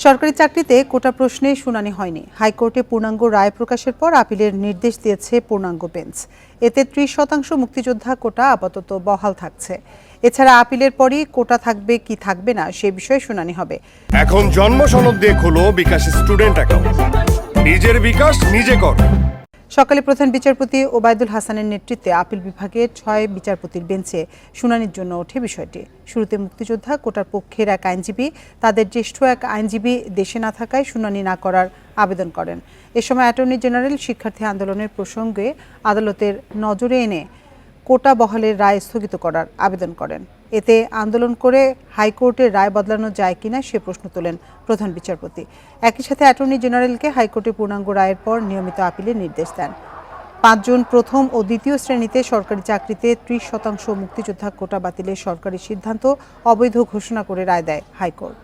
সরকারি চাকরিতে কোটা প্রশ্নে শুনানি হয়নি। হাইকোর্টে পূর্ণাঙ্গ রায় প্রকাশের পর আপিলের নির্দেশ দিয়েছে পূর্ণাঙ্গ বেঞ্চ। এতে ৩০% মুক্তিযোদ্ধা কোটা আপাতত বহাল থাকছে। এছাড়া আপিলের পরই কোটা থাকবে কি থাকবে না সে বিষয়ে শুনানি হবে। এখন জন্ম সনদ দিয়ে খোলো বিকাশ স্টুডেন্ট অ্যাকাউন্ট। নিজের বিকাশ নিজে কর। সকালে প্রধান বিচারপতি ওবায়দুল হাসানের নেতৃত্বে আপিল বিভাগের ৬ বিচারপতির বেঞ্চে শুনানির জন্য ওঠে বিষয়টি। শুরুতে মুক্তিযোদ্ধা কোটার পক্ষের এক আইনজীবী তাদের জ্যেষ্ঠ এক আইনজীবী দেশে না থাকায় শুনানি না করার আবেদন করেন। এ সময় অ্যাটর্নি জেনারেল শিক্ষার্থী আন্দোলনের প্রসঙ্গে আদালতের নজরে এনে কোটা বহালের রায় স্থগিত করার আবেদন করেন। এতে আন্দোলন করে হাইকোর্টের রায় বদলানো যায় কিনা সে প্রশ্ন তোলেন প্রধান বিচারপতি। একই সাথে অ্যাটর্নি জেনারেলকে হাইকোর্টে পূর্ণাঙ্গ রায়ের পর নিয়মিত আপিলের নির্দেশ দেন। ৫ জন প্রথম ও দ্বিতীয় শ্রেণীতে সরকারি চাকরিতে ৩০% মুক্তিযোদ্ধা কোটা বাতিলের সরকারি সিদ্ধান্ত অবৈধ ঘোষণা করে রায় দেয় হাইকোর্ট।